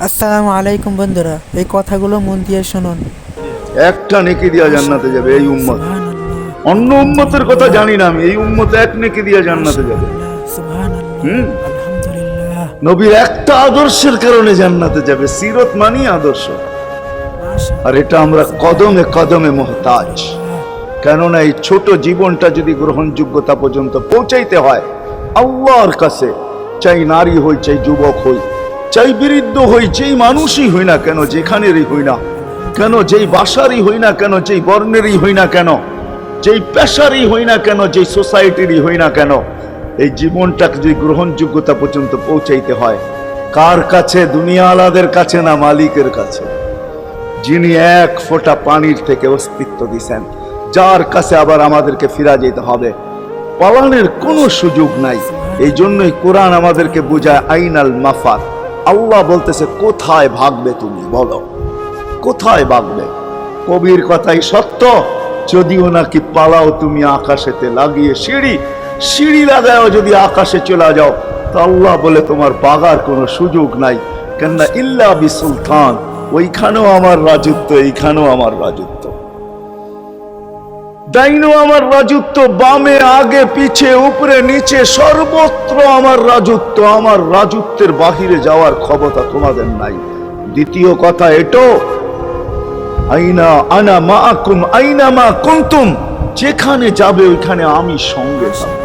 আসসালামু আলাইকুম বন্ধুরা, এই কথাগুলো মন দিয়ে শুনুন। একটা নেকি দিয়া জান্নাতে যাবে এই উম্মত। সুবহানাল্লাহ, অন্য উম্মতের কথা জানি না আমি, এই উম্মত এক নেকি দিয়া জান্নাতে যাবে। সুবহানাল্লাহ, আলহামদুলিল্লাহ, নবীর একটা আদর্শের কারণে জান্নাতে যাবে। সিরত মানি আদর্শ, আর এটা আমরা কদমে কদমে মুহতাজ। কেননা এই ছোট জীবনটা যদি গ্রহণযোগ্যতা পর্যন্ত পৌঁছাইতে হয় আল্লাহর কাছে, চাই নারী হই, চাই যুবক হই, চাই বৃদ্ধ হই, যেই মানুষই হই না কেন, যেখানেরই হই না কেন, যেই বাসারই হই না কেন, যেই বর্ণেরই হই না কেন, যেই পেশারই হই না কেন, যেই সোসাইটিরই হই না কেন, এই জীবনটাকে যদি গ্রহণযোগ্যতা পর্যন্ত পৌঁছাইতে হয় কার কাছে? দুনিয়া আলাদের কাছে না, মালিকের কাছে, যিনি এক ফোঁটা পানির থেকে অস্তিত্ব দিছেন, যার কাছে আবার আমাদেরকে ফিরা যেতে হবে। পালানোর কোনো সুযোগ নাই। এই জন্যই কোরআন আমাদেরকে বুঝায় আইনাল মাফার। আল্লাহ বলতেছে কোথায় ভাগবে তুমি, বলো কোথায় ভাগবে? কবির কথাই সত্য, যদিও নাকি পালাও তুমি আকাশেতে লাগিয়ে সিঁড়ি, সিঁড়ি লাগাও যদি আকাশে চলে যাও, তো আল্লাহ বলে তোমার বাগার কোনো সুযোগ নাই। কেননা ইল্লা বি সুলতান, ওইখানেও আমার রাজত্ব, এইখানেও আমার রাজত্ব, ডাইনো আমার রাজত্ব, বামে আগে পিছে উপরে নিচে সর্বত্র আমার রাজত্ব। আমার রাজত্বের বাহিরে যাওয়ার ক্ষমতা তোমাদের নাই। দ্বিতীয় কথা এটো, আইনা আনা মাআকুম আইনা মা কুনতুম, যেখানে যাবে ওইখানে আমি সঙ্গে থাকব।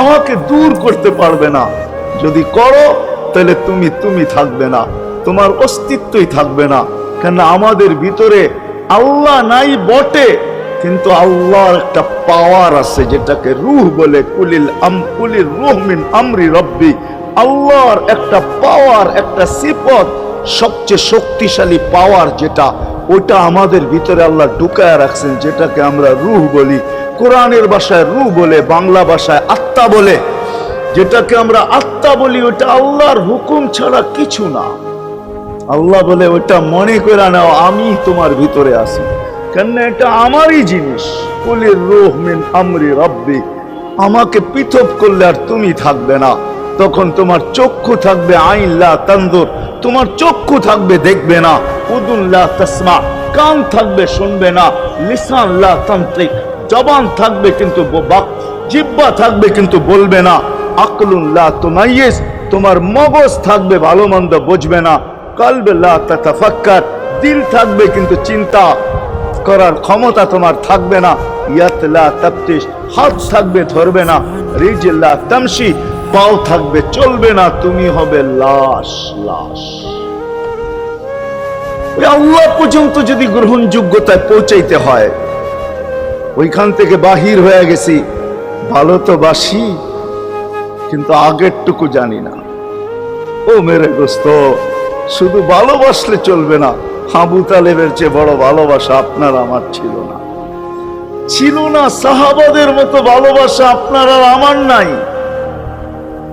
আমাকে দূর করতে পারবে না। যদি করো তাহলে তুমি থাকবে না, তোমার অস্তিত্বই থাকবে না। কেন আমাদের ভিতরে আল্লাহ নাই বটে, কিন্তু আল্লাহর একটা পাওয়ার আছে যেটাকে রূহ বলে। কুলির রূহ মিন আমরি রব্বি, আল্লাহর একটা পাওয়ার, একটা সিফত, সবচেয়ে শক্তিশালী পাওয়ার যেটা, ওটা আমাদের ভিতরে আল্লাহ ঢুকায় রাখছেন, যেটাকে আমরা রূহ বলি। কোরআনের ভাষায় রূহ বলে, বাংলা ভাষায় আত্মা বলে। যেটাকে আমরা আত্মা বলি ওটা আল্লাহর হুকুম ছাড়া কিছু না। আল্লাহ বলে ওটা মনে করে নাও আমি তোমার ভিতরে আছি, কেন এটা আমারই জিনিস। কুলির রূহ মিন আমরি রব্বি, আমাকে পৃথক করলে আর তুমি থাকবে না। তখন তোমার চক্ষু থাকবে আইন লা তানজুর, তোমার চক্ষু থাকবে দেখবে না। উদুন লা তাসমা, কান থাকবে শুনবে না। লিসান লা তানতিক, জবান থাকবে কিন্তু জিহ্বা থাকবে কিন্তু বলবে না। আকলুন লা তুমাইয়িজ, তোমার মগজ থাকবে ভালো মন্দ বুঝবে না। কলব লা তাতাফাক্কার, দিল থাকবে কিন্তু চিন্তা করার ক্ষমতা তোমার থাকবে না। ইয়াত লা তাফতিশ, হাত থাকবে ধরবে না। রিজল লা তামশি, পাও থাকবে চলবে না। তুমি হবে লাশ। ওই আল্লাহ পর্যন্ত যদি গ্রহণযোগ্যতায় পৌঁছাইতে হয়, ওইখান থেকে বাহির হয়ে গেছি। ভালো তো বাসি, কিন্তু আগেরটুকু জানি না। ও মেরে দোস্ত, শুধু ভালোবাসলে চলবে না। আবু তালেবের চেয়ে বড় ভালোবাসা আপনার আমার ছিল না, ছিল না। সাহাবাদের মতো ভালোবাসা আপনার আর আমার নাই।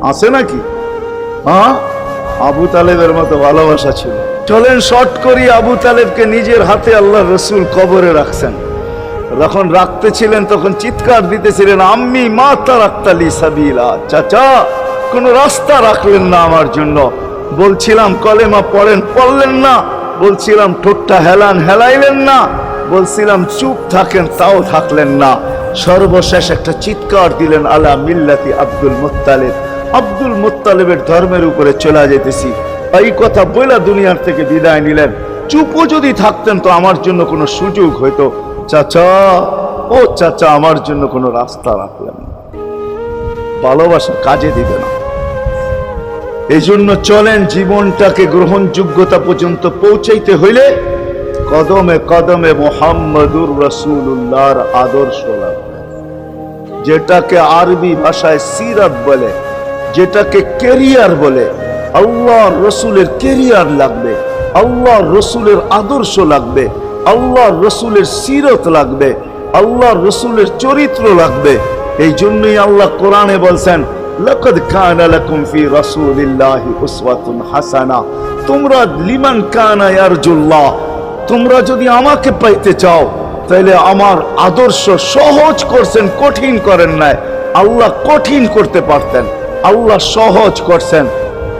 আছে নাকি? হ্যাঁ, আবু তালেবের মতো ভালোবাসা ছিল। চলেন শর্ট করি। আবু তালেবকে নিজের হাতে আল্লাহ রসুল কবরে রাখছেন। যখন রাখতেছিলেন তখন চিৎকার দিতেছিলেন, আম্মি মা তারাক্তালি সাবিলা, চাচা কোন রাস্তা রাখলেন না আমার জন্য। বলছিলাম কলেমা পড়েন, পড়লেন না। বলছিলাম ঠোঁটটা হেলান, হেলাইলেন না। বলছিলাম চুপ থাকেন, তাও থাকলেন না। সর্বশেষ একটা চিৎকার দিলেন, আলা মিল্লাতি আব্দুল মুত্তালিব, আব্দুল মুত্তালিবের ধর্মের উপরে চলে যেতেছি। এই কথা বলে দুনিয়ার থেকে বিদায় নিলেন। চুপও যদি থাকতেন তো আমার জন্য কোনো সুযোগ হইতো। চাচা, ও চাচা, আমার জন্য কোনো রাস্তা রাখলেন না। ভালোবাসা কাজে দিবে না। এই জন্য চলেন, জীবনটাকে গ্রহণযোগ্যতা পর্যন্ত পৌঁছাইতে হইলে কদমে কদমে মুহাম্মদুর রাসূলুল্লাহর আদর্শ লাগবে। যেটাকে আরবি ভাষায় সিরাত বলে, যেটাকে কেরিয়ার বলে। আল্লাহর রসুলের কেরিয়ার লাগবে, আল্লাহর রসুলের আদর্শ লাগবে, আল্লাহর রসুলের সিরত লাগবে, আল্লাহর রসুলের চরিত্র লাগবে। এই জন্যই আল্লাহ কোরআনে বলছেন, লাকাদ কানা লাকুম ফি রাসূলিল্লাহি উসওয়াতুন হাসানাহ, তোমরা লিমান কানা ইয়ারজুল্লাহ, তোমরা যদি আমাকে পাইতে চাও তাহলে আমার আদর্শ সহজ করছেন, কঠিন করেন নাই। আল্লাহ কঠিন করতে পারতেন, আল্লাহ সহজ করছেন।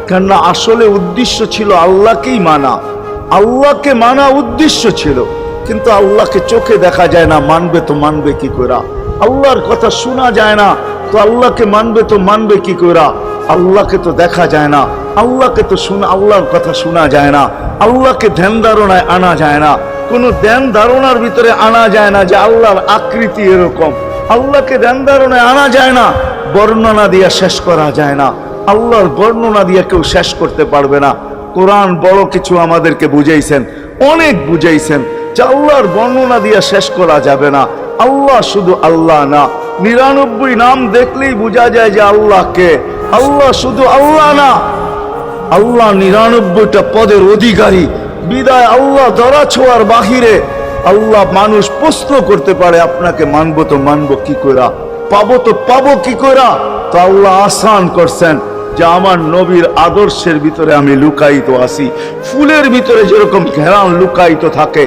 কেননা আসলে উদ্দেশ্য ছিল আল্লাহকেই মানা, আল্লাহকে মানা উদ্দেশ্য ছিল। কিন্তু আল্লাহকে চোখে দেখা যায় না, মানবে তো মানবে কি করে? আল্লাহর কথা শোনা যায় না, তো আল্লাহকে মানবে তো মানবে কি করে? আল্লাহকে তো দেখা যায় না, আল্লাহকে তো আল্লাহর কথা শোনা যায় না, আল্লাহকে ধ্যান ধারণায় আনা যায় না, কোন ধ্যান ধারণার ভিতরে আনা যায় না যে আল্লাহর আকৃতি এরকম। আল্লাহকে ধ্যান ধারণায় আনা যায় না, বর্ণনা দিয়ে শেষ করা যায় না। আল্লাহর বর্ণনা দিয়ে কেউ শেষ করতে পারবে না। কোরআন বড় কিছু আমাদেরকে বুঝাইছেন, অনেক বুঝাইছেন যে আল্লাহর বর্ণনা দিয়ে শেষ করা যাবে না। আল্লাহ শুধু আল্লাহ না, 99 নাম দেখলেই বোঝা যায় যে আল্লাহকে। আল্লাহ শুধু আল্লাহ না, আল্লাহ 99টা পদের অধিকারী। বিদায় আল্লাহ ধরা ছোঁয়ার বাহিরে আল্লাহ মানুষ প্রশ্ন করতে পারে, আপনাকে মানবো তো মানবো কি করে, পাবো তো পাবো কি করে? তো আল্লাহ আসান করছেন যে আমার নবীর আদর্শের ভিতরে আমি লুকায়িত আছি। ফুলের ভিতরে যেরকম ঘেরান লুকায়িত থাকে,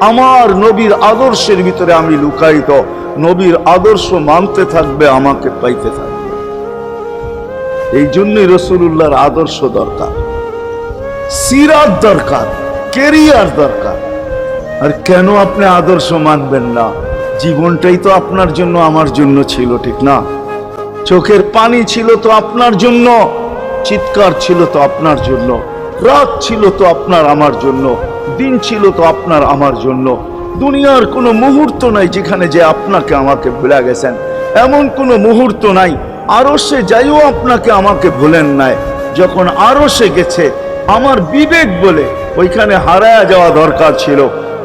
আমার নবীর আদর্শের ভিতরে আমি লুকায়িত। নবীর আদর্শ মানতে থাকবে, আমাকে পাইতে থাকবে। এই জন্যই রাসূলুল্লাহর আদর্শ দরকার, সিরাত দরকার, কেরিয়ার দরকার। আর কেন আপনি আদর্শ মানবেন না? জীবনটাই তো আপনার জন্য আমার জন্য ছিল, ঠিক না? চোখের পানি ছিল তো আপনার জন্য, চিৎকার ছিল তো আপনার জন্য, রাত ছিল তো আপনার আমার জন্য, দিন ছিল তো আপনার আমার জন্য। দুনিয়ার কোনো মুহূর্ত নাই যেখানে যে আপনাকে আমাকে ভুলে গেছেন, এমন কোনো মুহূর্ত নাই। আরশে যাইও আপনাকে আমাকে ভুলেন নাই। যখন আরশে গেছে আমার বিবেক বলে ওইখানে হারায়া যাওয়া দরকার ছিল।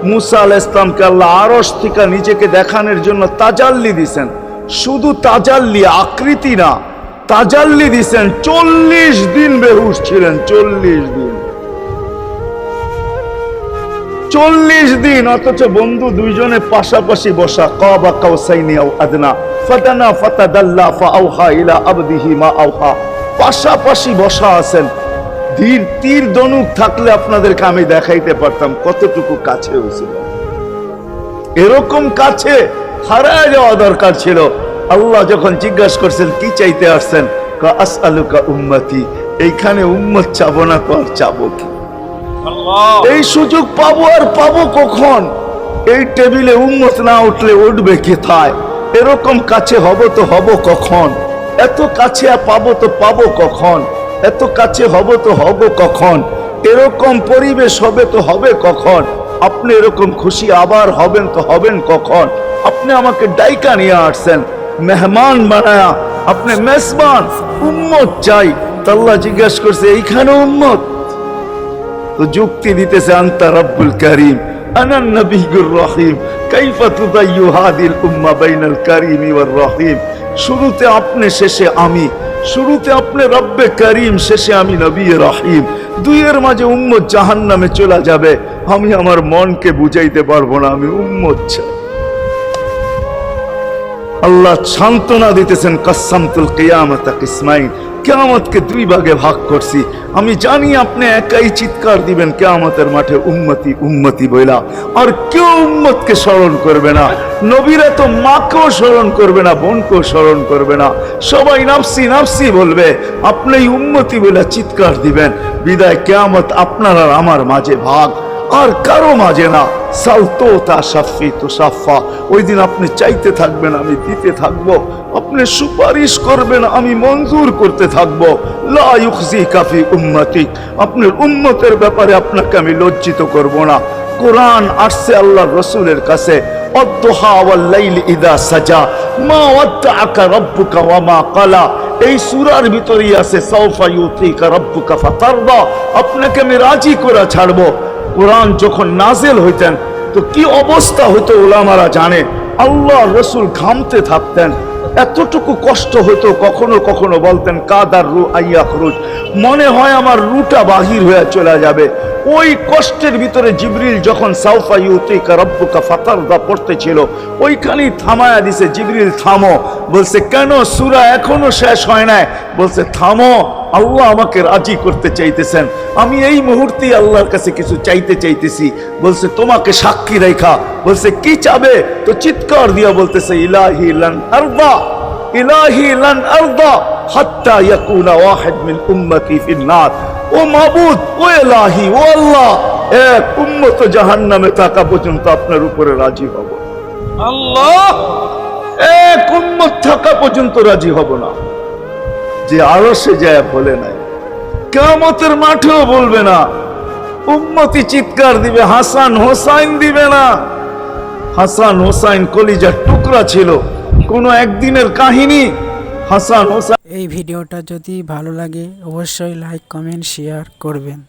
মুসা আলাইহিস সালামকে আল্লাহ আরশ থেকে নিজেকে দেখানোর জন্য তাজাল্লি দিছেন। শুধু তাজাল্লি, আকৃতি না, তাজাল্লি দিছেন। 40 দিন বেহুশ ছিলেন, 40 দিন, 40 দিন। অথচ বন্ধু দুইজনে পাশাপাশি বসা, কাবা কাউসাইনি আও আদনা ফাদানা ফাতাদাল্লা ফাআওহা ইলা আবদিহি মা আওহা, পাশাপাশি বসা আছেন। তীর ধনুক থাকলে আপনাদেরকে আমি দেখাইতে পারতাম কতটুকু কাছে হয়েছিল। এরকম কাছে হারায় যাওয়া দরকার ছিল। আল্লাহ যখন জিজ্ঞাসা করছেন কি চাইতে আসছেন, আসআলুকা উম্মতি, এইখানে উম্মত চাবো না তো আর চাবো কি? এই সুযোগ পাবো আর পাবো কখন? এই টেবিলে উম্মত না উঠলে উঠবে কোথায়? এরকম কাছে হব তো হব কখন? এত কাছে পাবো তো পাবো কখন? এত কাছে হব তো হব কখন? এরকম পরিবেশ হবে তো হবে কখন? আপনি এরকম খুশি আবার হবেন তো হবেন কখন? আপনি আমাকে ডাইকা নিয়ে আসছেন, মেহমান বানায়া, আপনি মেজবান, উম্মত চাই। আল্লাহ জিজ্ঞাসা করছে এইখানে উম্মত? তো যুক্তি দিতেছে আনতা রব্বুল কারীম আনান নবিয়্যুর রহিম কাইফা তুদাইয়ু হাদিল উম্মাহ বাইনাল কারীমি ওয়ার রহিম। শুরুতে আপনি, শেষে আমি। শুরুতে আপনি রব্বে কারীম, শেষে আমি নবী রহিম। দুইয়ের মাঝে উম্মত জাহান্নামে চলে যাবে। আমি আমার মনকে বুঝাইতে পারবো না, আমি উম্মত চাই। আল্লাহ সান্ত্বনা দিতেছেন, কাসসামতুল কিয়ামাতা কিসমাইন, কিয়ামতকে দুই ভাগে ভাগ করছি। আমি জানি আপনি একাই চিৎকার দিবেন কিয়ামতের মাঠে উম্মতি উম্মতি বইলা, আর কেউ উম্মতকে স্মরণ করবে না। নবীরা তো মাকেও স্মরণ করবে না, বোনকেও স্মরণ করবে না, সবাই নাফসি নাফসি বলবে। আপনি উম্মতি বইলা চিৎকার দিবেন। বিদায় কিয়ামত আপনার আর আমার মাঝে ভাগ, আর কারো মাঝে না। সালতোতা শাফি তো সাফা, ওই দিন আপনি চাইতে থাকবেন, আমি দিতে থাকবো। আপনি সুপারিশ করবেন, আমি মঞ্জুর করতে থাকবো। লা ইউখজিকা ফি উম্মতিক, আপনার উম্মতের ব্যাপারে আপনাকে আমি লজ্জিত করব না। কোরআন আসছে আল্লাহর রাসূলের কাছে, অদ্দুহা ওয়াল লাইলি ইযা সাজা মা ওয়াদ্দাআকা রাব্বুকা ওয়া মা ক্বালা। এই সূরার ভিতরেই আছে সাউফা ইউতিকা রাব্বুকা ফাতারদা, আপনাকে আমি রাজি করে ছাড়বো। কোরআন যখন নাজিল হইতেন তো কি অবস্থা হইতো উলামারা জানে। আল্লাহ রাসূল ঘামতে থাকতেন, এতটুকু কষ্ট হইতো। কখনো কখনো বলতেন কাদার রু আইয়াখরুজ, মনে হয় আমার রুটা বাহির হয়ে চলে যাবে। ওই কষ্টের ভিতরে জিবরিল যখন সাউফা ইউতিকা রাব্বুকা ফাতারদা পড়তেছিল, ওইখানেই থামায়া দিছে, জিবরিল থামো। বলছে কেন? সূরা এখনো শেষ হয় নাই। বলছে থামো, আল্লাহ আমাকে রাজি করতে চাইতেছেন, আমি এই মুহূর্তেই আল্লাহর কাছে কিছু চাইতে চাইতেছি। বলছে তোমাকে সাক্ষী রেখা। বলছে কি চাবে? তো চিৎকার দিয়া বলতেছে ইলাহি লান আরদা, ইলাহি লান আরদা হাত্তা ইয়াকুনা ওয়াহিদ মিন উম্মতি ফিন নার। ও মাবুদ, ও এলাহি, ও আল্লাহ, এক উম্মত জাহান্নামে থাকা পর্যন্ত আপনার উপরে রাজি হব আল্লাহ, এক উম্মত থাকা পর্যন্ত রাজি হব না। যে আরশে যায় বলে নাই, কিয়ামতের মাঠেও বলবে না। উম্মতি চিৎকার দিবে, হাসান হোসাইন দিবে না। হাসান হোসাইন কলিজার টুকরা ছিল, কোন একদিনের কাহিনী। হাসান হোসাইন। এই ভিডিওটা যদি ভালো লাগে অবশ্যই লাইক কমেন্ট শেয়ার করবেন।